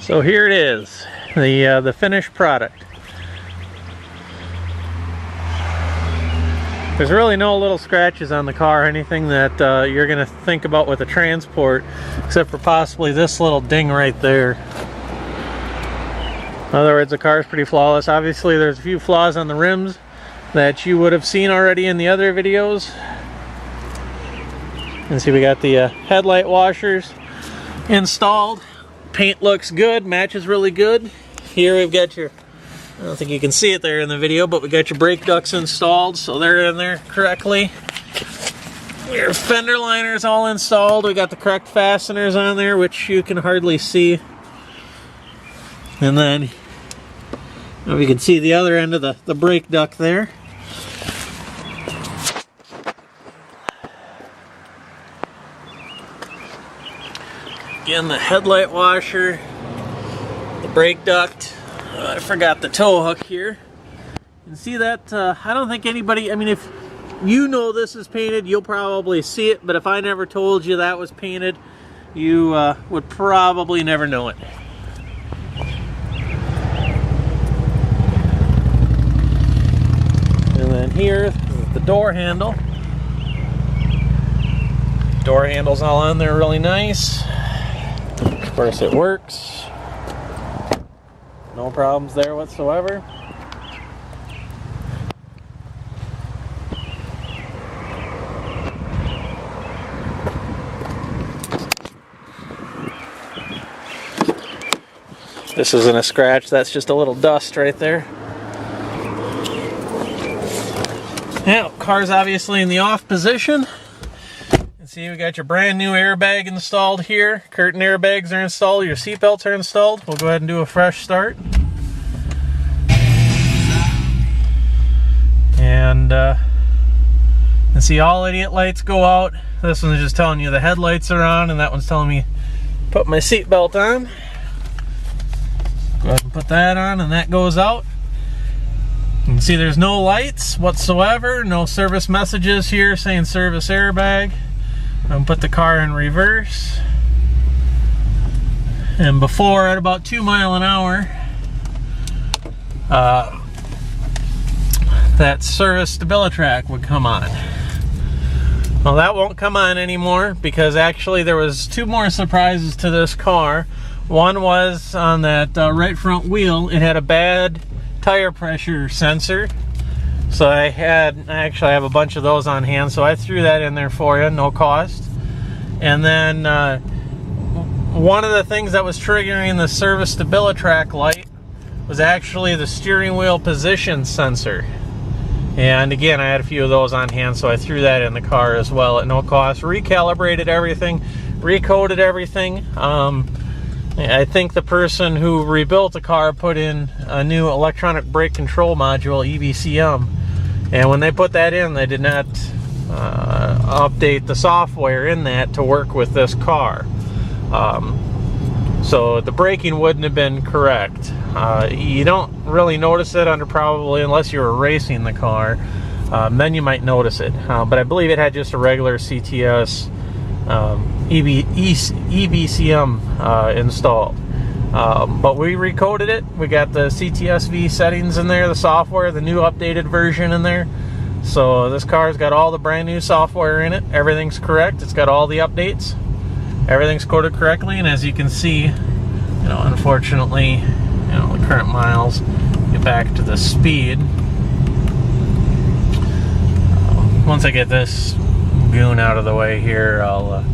So here it is, the finished product. There's really no little scratches on the car or anything that you're going to think about with a transport, except for possibly this little ding right there. In other words, the car is pretty flawless. Obviously, there's a few flaws on the rims that you would have seen already in the other videos. And see, we got the headlight washers installed. Paint looks good, matches really good. Here we've got your, I don't think you can see it there in the video, but we got your brake ducts installed, so they're in there correctly. Your fender liners all installed. We got the correct fasteners on there, which you can hardly see. And then you can see the other end of the brake duct there. Again, the headlight washer, the brake duct. I forgot the tow hook here. You can see that, I don't think anybody, I mean, if you know this is painted, you'll probably see it, but if I never told you that was painted, you would probably never know it. And then here is the door handle. Door handle's all on there really nice. Of course it works. No problems there whatsoever. This isn't a scratch, that's just a little dust right there. Now, car's obviously in the off position. See, we got your brand new airbag installed here. Curtain airbags are installed. Your seat belts are installed. We'll go ahead and do a fresh start. And see, all idiot lights go out. This one's just telling you the headlights are on, and that one's telling me put my seat belt on. Go ahead and put that on, and that goes out. You can see there's no lights whatsoever. No service messages here saying service airbag. And put the car in reverse. And before, at about 2 miles an hour, that service StabiliTrak would come on. Well, that won't come on anymore because actually there was 2 more surprises to this car. One was on that right front wheel. It had a bad tire pressure sensor. So I actually have a bunch of those on hand, so I threw that in there for you, no cost. And then one of the things that was triggering the service StabiliTrak light was actually the steering wheel position sensor. And again, I had a few of those on hand, so I threw that in the car as well at no cost. Recalibrated everything, recoded everything. I think the person who rebuilt the car put in a new electronic brake control module, EBCM. And when they put that in, they did not update the software in that to work with this car. So the braking wouldn't have been correct. You don't really notice it under probably unless you were racing the car. Then you might notice it. But I believe it had just a regular CTS EBCM installed. But we recoded it. We got the Cts-v settings in there, the software, the new updated version in there. So this car's got all the brand new software in it. Everything's correct. It's got all the updates. Everything's coded correctly, and as you can see, unfortunately, the current miles get back to the speed. Once I get this goon out of the way here, I'll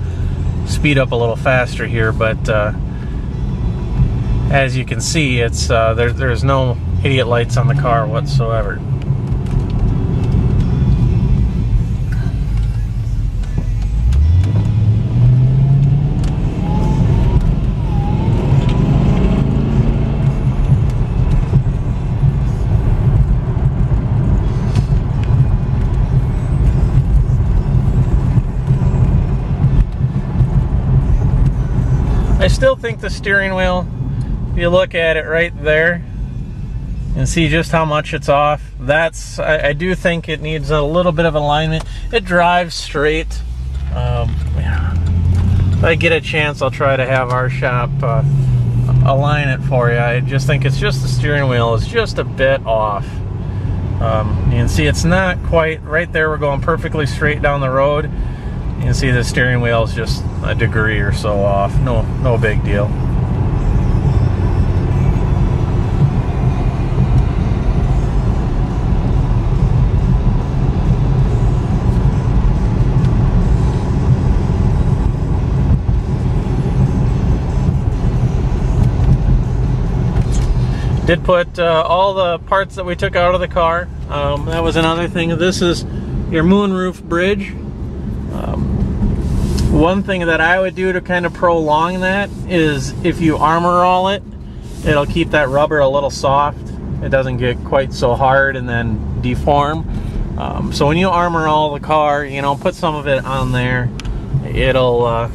speed up a little faster here, but as you can see, it's there's no idiot lights on the car whatsoever. I still think the steering wheel, if you look at it right there and see just how much it's off, I do think it needs a little bit of alignment. It drives straight. If I get a chance, I'll try to have our shop align it for you. I just think it's just the steering wheel is just a bit off. You can see it's not quite right there. We're going perfectly straight down the road. You can see the steering wheel is just a degree or so off. No big deal. Did put all the parts that we took out of the car. That was another thing. This is your moonroof bridge. One thing that I would do to kind of prolong that is if you armor all it, it'll keep that rubber a little soft. It doesn't get quite so hard and then deform. So when you armor all the car, you know, put some of it on there. It'll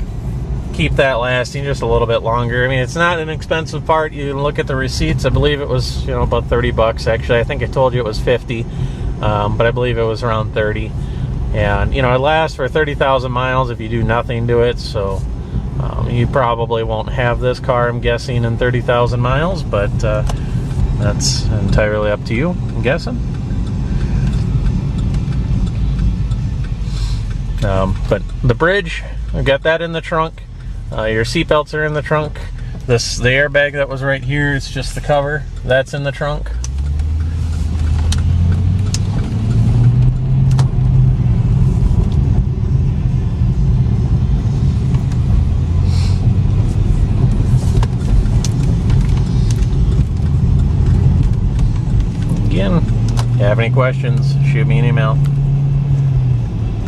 keep that lasting just a little bit longer. I mean, it's not an expensive part. You can look at the receipts. I believe it was, you know, about 30 bucks actually. I think I told you it was 50, but I believe it was around 30. And you know, it lasts for 30,000 miles if you do nothing to it. So you probably won't have this car, I'm guessing, in 30,000 miles, but that's entirely up to you, I'm guessing. But the bridge, I've got that in the trunk. Your seat belts are in the trunk. The airbag that was right here, it's just the cover. That's in the trunk. Again, if you have any questions, shoot me an email.